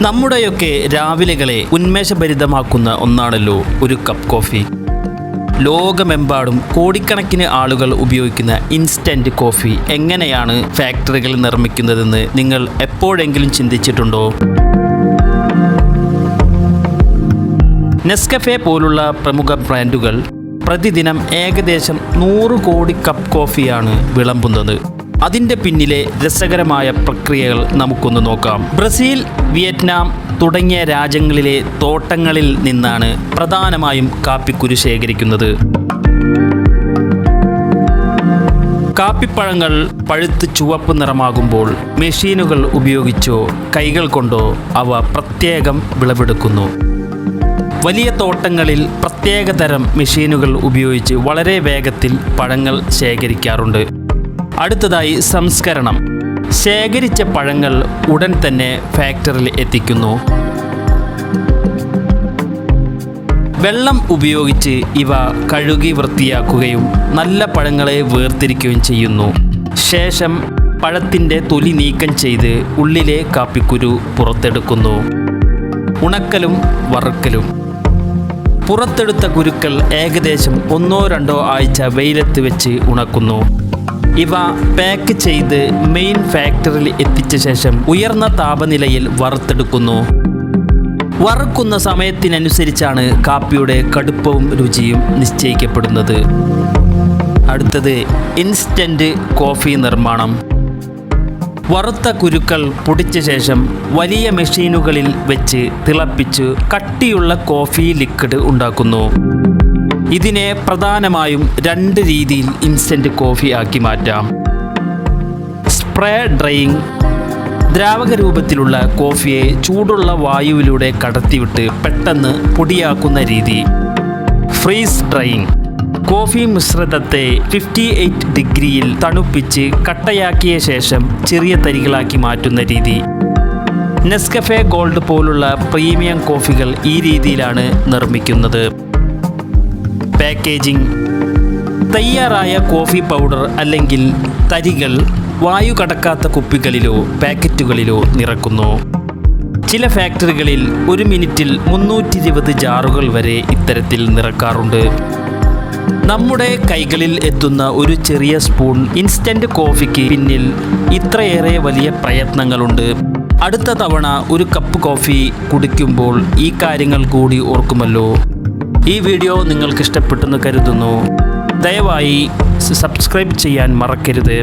നമ്മുടെയൊക്കെ രാവിലെകളെ ഉന്മേഷഭരിതമാക്കുന്ന ഒന്നാണല്ലോ ഒരു cup coffee. ലോകമെമ്പാടും കോടിക്കണക്കിന് ആളുകൾ ഉപയോഗിക്കുന്ന ഇൻസ്റ്റൻറ്റ് കോഫി എങ്ങനെയാണ് ഫാക്ടറികൾ നിർമ്മിക്കുന്നതെന്ന് നിങ്ങൾ എപ്പോഴെങ്കിലും ചിന്തിച്ചിട്ടുണ്ടോ? നെസ്കഫെ പോലുള്ള പ്രമുഖ ബ്രാൻഡുകൾ പ്രതിദിനം ഏകദേശം 100 കോടി കപ്പ് കോഫിയാണ് വിളമ്പുന്നത്. അതിൻ്റെ പിന്നിലെ രസകരമായ പ്രക്രിയകൾ നമുക്കൊന്ന് നോക്കാം. ബ്രസീൽ, വിയറ്റ്നാം തുടങ്ങിയ രാജ്യങ്ങളിലെ തോട്ടങ്ങളിൽ നിന്നാണ് പ്രധാനമായും കാപ്പിക്കുരു ശേഖരിക്കുന്നത്. കാപ്പിപ്പഴങ്ങൾ പഴുത്ത് ചുവപ്പ് നിറമാകുമ്പോൾ മെഷീനുകൾ ഉപയോഗിച്ചോ കൈകൾ കൊണ്ടോ അവ പ്രത്യേകം വിളവെടുക്കുന്നു. വലിയ തോട്ടങ്ങളിൽ പ്രത്യേകതരം മെഷീനുകൾ ഉപയോഗിച്ച് വളരെ വേഗത്തിൽ പഴങ്ങൾ ശേഖരിക്കാറുണ്ട്. അടുത്തതായി സംസ്കരണം. ശേഖരിച്ച പഴങ്ങൾ ഉടൻ തന്നെ ഫാക്ടറിയിൽ എത്തിക്കുന്നു. വെള്ളം ഉപയോഗിച്ച് ഇവ കഴുകി വൃത്തിയാക്കുകയും നല്ല പഴങ്ങളെ വേർതിരിക്കുകയും ചെയ്യുന്നു. ശേഷം പഴത്തിൻ്റെ തൊലി നീക്കം ചെയ്ത് ഉള്ളിലെ കാപ്പിക്കുരു പുറത്തെടുക്കുന്നു. ഉണക്കലും വറുക്കലും. പുറത്തെടുത്ത കുരുക്കൾ ഏകദേശം 1-2 ആഴ്ച വെയിലത്ത് വെച്ച് ഉണക്കുന്നു. ഇവ പാക്ക് ചെയ്ത് മെയിൻ ഫാക്ടറിയിൽ എത്തിച്ച ശേഷം ഉയർന്ന താപനിലയിൽ വറുത്തെടുക്കുന്നു. വറുക്കുന്ന സമയത്തിനനുസരിച്ചാണ് കാപ്പിയുടെ കടുപ്പവും രുചിയും നിശ്ചയിക്കപ്പെടുന്നത്. അടുത്തത് ഇൻസ്റ്റൻറ്റ് കോഫി നിർമ്മാണം. വറുത്ത കുരുക്കൾ പൊടിച്ച ശേഷം വലിയ മെഷീനുകളിൽ വെച്ച് തിളപ്പിച്ച് കട്ടിയുള്ള കോഫി ലിക്വിഡ് ഉണ്ടാക്കുന്നു. ഇതിനെ പ്രധാനമായും 2 രീതിയിൽ ഇൻസ്റ്റൻറ്റ് കോഫി ആക്കി മാറ്റാം. സ്പ്രേ ഡ്രയിങ്. ദ്രാവക രൂപത്തിലുള്ള കോഫിയെ ചൂടുള്ള വായുവിലൂടെ കടത്തിവിട്ട് പെട്ടെന്ന് പൊടിയാക്കുന്ന രീതി. ഫ്രീസ് ഡ്രയിങ്. കോഫി മിശ്രിതത്തെ 58 ഡിഗ്രിയിൽ തണുപ്പിച്ച് കട്ടയാക്കിയ ശേഷം ചെറിയ തരികളാക്കി മാറ്റുന്ന രീതി. നെസ്കഫെ ഗോൾഡ് പോലുള്ള പ്രീമിയം കോഫികൾ ഈ രീതിയിലാണ് നിർമ്മിക്കുന്നത്. പാക്കേജിംഗ്. തയ്യാറായ കോഫി പൗഡർ അല്ലെങ്കിൽ തരികൾ വായു കടക്കാത്ത കുപ്പികളിലോ പാക്കറ്റുകളിലോ നിറക്കുന്നു. ചില ഫാക്ടറികളിൽ 1 മിനിറ്റിൽ 320 ജാറുകൾ വരെ ഇത്തരത്തിൽ നിറക്കാറുണ്ട്. നമ്മുടെ കൈകളിൽ എത്തുന്ന ഒരു ചെറിയ സ്പൂൺ ഇൻസ്റ്റൻറ്റ് കോഫിക്ക് പിന്നിൽ ഇത്രയേറെ വലിയ പ്രയത്നങ്ങളുണ്ട്. അടുത്ത തവണ ഒരു കപ്പ് കോഫി കുടിക്കുമ്പോൾ ഈ കാര്യങ്ങൾ കൂടി ഓർക്കുമല്ലോ. ഈ വീഡിയോ നിങ്ങൾക്ക് ഇഷ്ടപ്പെട്ടെന്ന് കരുതുന്നു. ദയവായി സബ്സ്ക്രൈബ് ചെയ്യാൻ മറക്കരുത്.